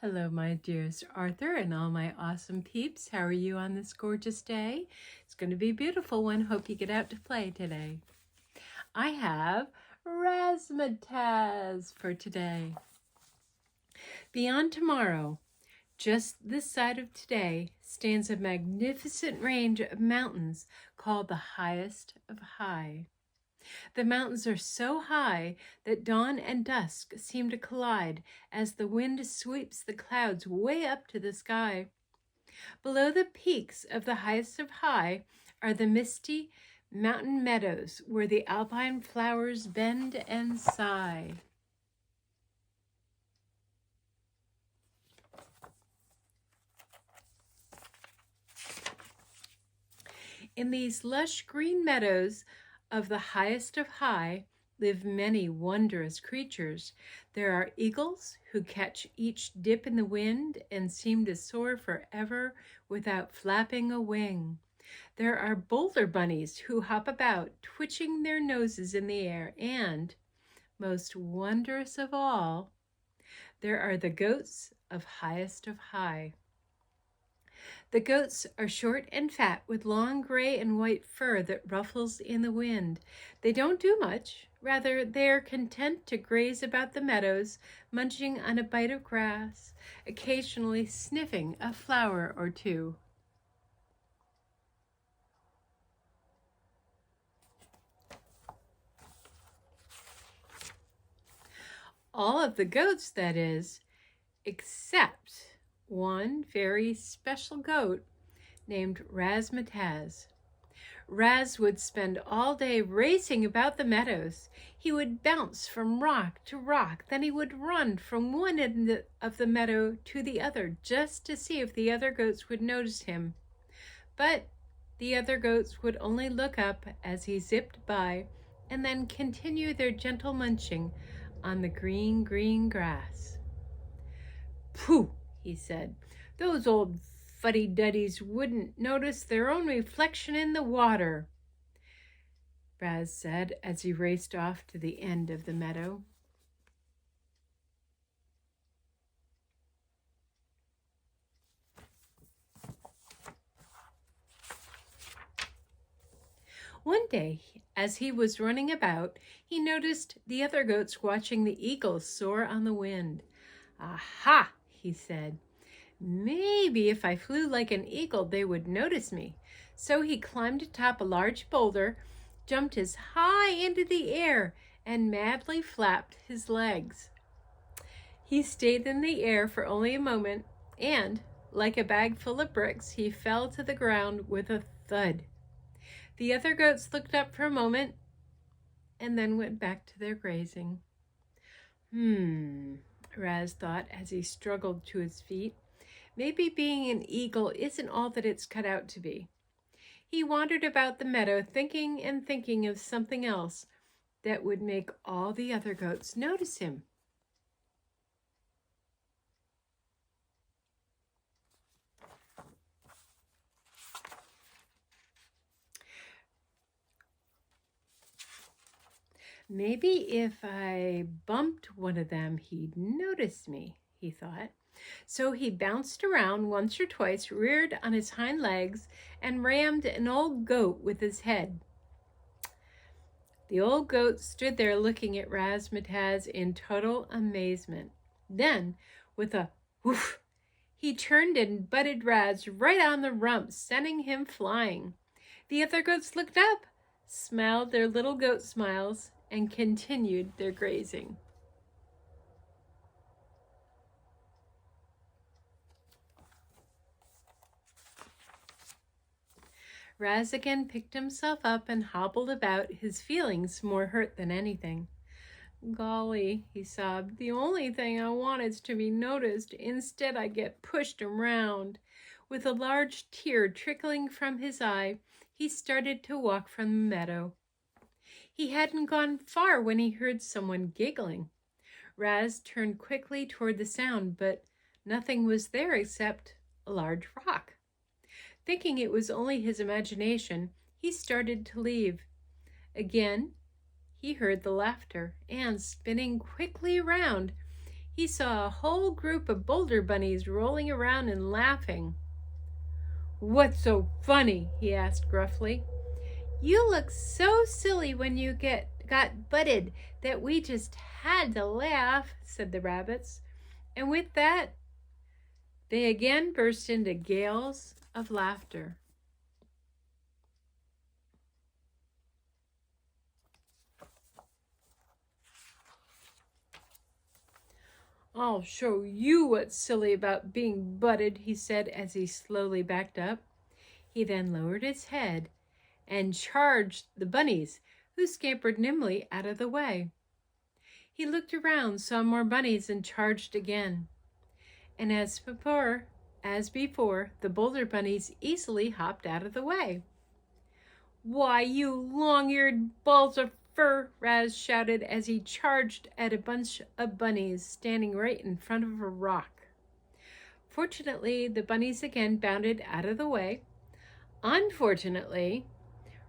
Hello, my dearest Arthur and all my awesome peeps. How are you on this gorgeous day? It's going to be a beautiful one. Hope you get out to play today. I have Raz Ma Taz for today. Beyond tomorrow, just this side of today, stands a magnificent range of mountains called the highest of high. The mountains are so high that dawn and dusk seem to collide as the wind sweeps the clouds way up to the sky. Below the peaks of the highest of high are the misty mountain meadows where the alpine flowers bend and sigh. In these lush green meadows of the highest of high live many wondrous creatures. There are eagles who catch each dip in the wind and seem to soar forever without flapping a wing. There are boulder bunnies who hop about, twitching their noses in the air. And, most wondrous of all, there are the goats of highest of high. The goats are short and fat with long gray and white fur that ruffles in the wind. They don't do much. Rather, they are content to graze about the meadows, munching on a bite of grass, occasionally sniffing a flower or two. All of the goats, that is, except one very special goat named Raz Ma Taz. Raz would spend all day racing about the meadows. He would bounce from rock to rock, then he would run from one end of the meadow to the other just to see if the other goats would notice him. But the other goats would only look up as he zipped by and then continue their gentle munching on the green, green grass. "Pooh," he said, "those old fuddy-duddies wouldn't notice their own reflection in the water," Raz said as he raced off to the end of the meadow. One day, as he was running about, he noticed the other goats watching the eagles soar on the wind. "Aha," he said. "Maybe if I flew like an eagle, they would notice me." So he climbed atop a large boulder, jumped as high into the air, and madly flapped his legs. He stayed in the air for only a moment, and, like a bag full of bricks, he fell to the ground with a thud. The other goats looked up for a moment and then went back to their grazing. Raz thought as he struggled to his feet. Maybe being an eagle isn't all that it's cut out to be. He wandered about the meadow, thinking and thinking of something else that would make all the other goats notice him. Maybe if I bumped one of them, he'd notice me, he thought. So he bounced around once or twice, reared on his hind legs, and rammed an old goat with his head. The old goat stood there looking at Raz Ma Taz in total amazement. Then, with a whoof, he turned and butted Raz right on the rump, sending him flying. The other goats looked up, smiled their little goat smiles, and continued their grazing. Raz again picked himself up and hobbled about, his feelings more hurt than anything. "Golly," he sobbed, "the only thing I want is to be noticed. Instead, I get pushed around." With a large tear trickling from his eye, he started to walk from the meadow. He hadn't gone far when he heard someone giggling. Raz turned quickly toward the sound, but nothing was there except a large rock. Thinking it was only his imagination, he started to leave. Again, he heard the laughter, and spinning quickly around, he saw a whole group of boulder bunnies rolling around and laughing. "What's so funny?" he asked gruffly. "You look so silly when you got butted that we just had to laugh," said the rabbits. And with that, they again burst into gales of laughter. "I'll show you what's silly about being butted," he said as he slowly backed up. He then lowered his head and charged the bunnies, who scampered nimbly out of the way. He looked around, saw more bunnies, and charged again. And as before, the boulder bunnies easily hopped out of the way. "Why, you long-eared balls of fur!" Raz shouted as he charged at a bunch of bunnies standing right in front of a rock. Fortunately, the bunnies again bounded out of the way. Unfortunately,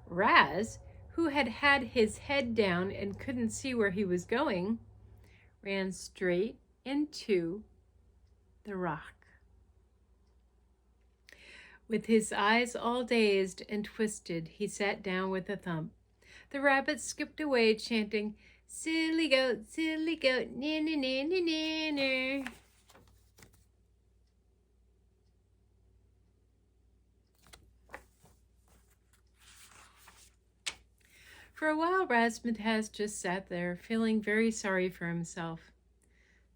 Raz, who had had his head down and couldn't see where he was going, ran straight into the rock. With his eyes all dazed and twisted, he sat down with a thump. The rabbits skipped away, chanting, "Silly goat, na na na na na na." For a while, Raz Ma Taz just sat there, feeling very sorry for himself.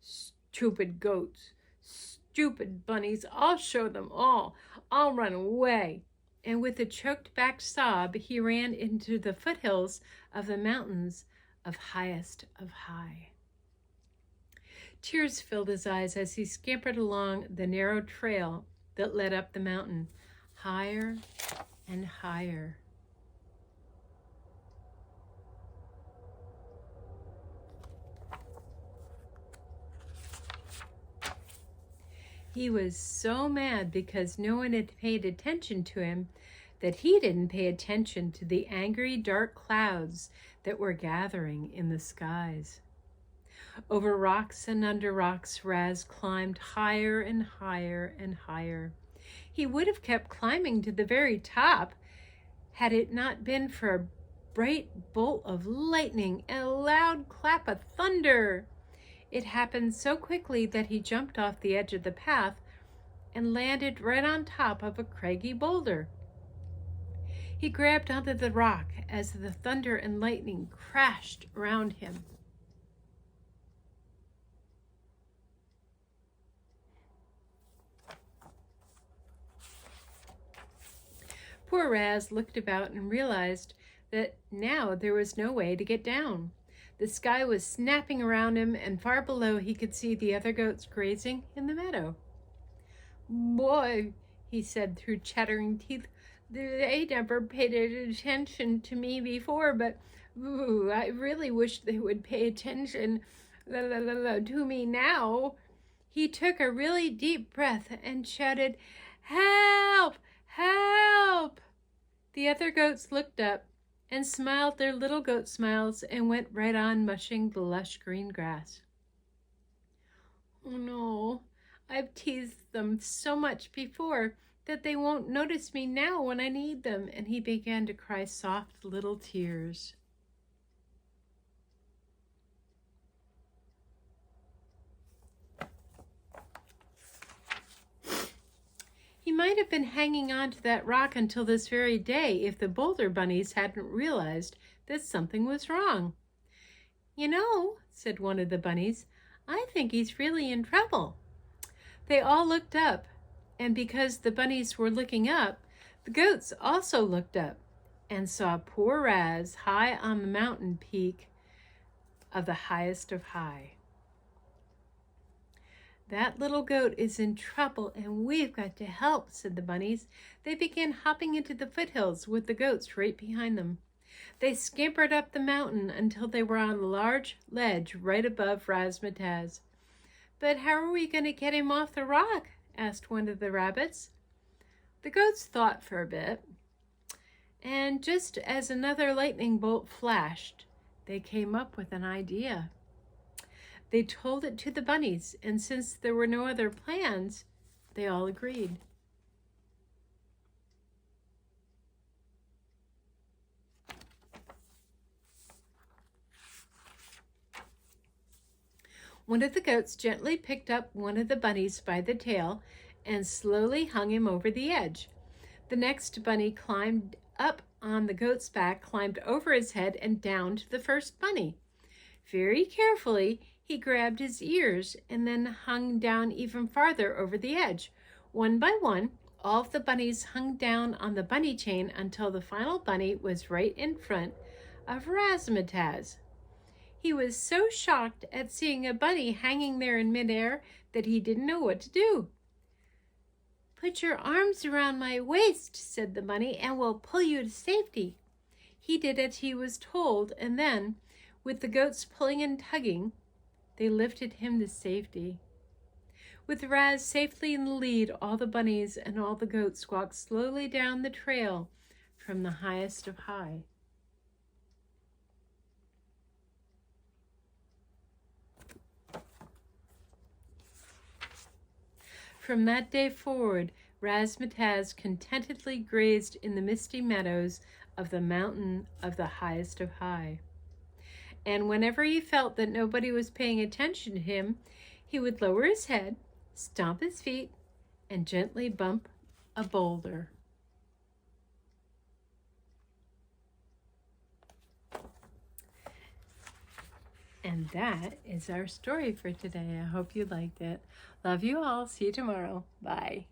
"Stupid goats, stupid bunnies, I'll show them all. I'll run away." And with a choked-back sob, he ran into the foothills of the mountains of highest of high. Tears filled his eyes as he scampered along the narrow trail that led up the mountain, higher and higher. He was so mad because no one had paid attention to him that he didn't pay attention to the angry dark clouds that were gathering in the skies. Over rocks and under rocks, Raz climbed higher and higher and higher. He would have kept climbing to the very top had it not been for a bright bolt of lightning and a loud clap of thunder. It happened so quickly that he jumped off the edge of the path and landed right on top of a craggy boulder. He grabbed onto the rock as the thunder and lightning crashed around him. Poor Raz looked about and realized that now there was no way to get down. The sky was snapping around him, and far below he could see the other goats grazing in the meadow. "Boy," he said through chattering teeth, "they never paid attention to me before, but I really wish they would pay attention to me now." He took a really deep breath and shouted, "Help! Help!" The other goats looked up and smiled their little goat smiles and went right on mushing the lush green grass. "Oh no, I've teased them so much before that they won't notice me now when I need them," and he began to cry soft little tears. He might have been hanging on to that rock until this very day if the boulder bunnies hadn't realized that something was wrong. "You know," said one of the bunnies, "I think he's really in trouble." They all looked up, and because the bunnies were looking up, the goats also looked up and saw poor Raz high on the mountain peak of the highest of high. "That little goat is in trouble and we've got to help," said the bunnies. They began hopping into the foothills with the goats right behind them. They scampered up the mountain until they were on a large ledge right above Raz Ma Taz. "But how are we going to get him off the rock?" asked one of the rabbits. The goats thought for a bit, and just as another lightning bolt flashed, they came up with an idea. They told it to the bunnies, and since there were no other plans, they all agreed. One of the goats gently picked up one of the bunnies by the tail and slowly hung him over the edge. The next bunny climbed up on the goat's back, climbed over his head, and down to the first bunny. Very carefully, he grabbed his ears and then hung down even farther over the edge. One by one, all of the bunnies hung down on the bunny chain until the final bunny was right in front of Raz Ma Taz. He was so shocked at seeing a bunny hanging there in midair that he didn't know what to do. "Put your arms around my waist," said the bunny, "and we'll pull you to safety." He did as he was told, and then, with the goats pulling and tugging, they lifted him to safety. With Raz safely in the lead, all the bunnies and all the goats walked slowly down the trail from the highest of high. From that day forward, Raz Ma Taz contentedly grazed in the misty meadows of the mountain of the highest of high. And whenever he felt that nobody was paying attention to him, he would lower his head, stomp his feet, and gently bump a boulder. And that is our story for today. I hope you liked it. Love you all. See you tomorrow. Bye.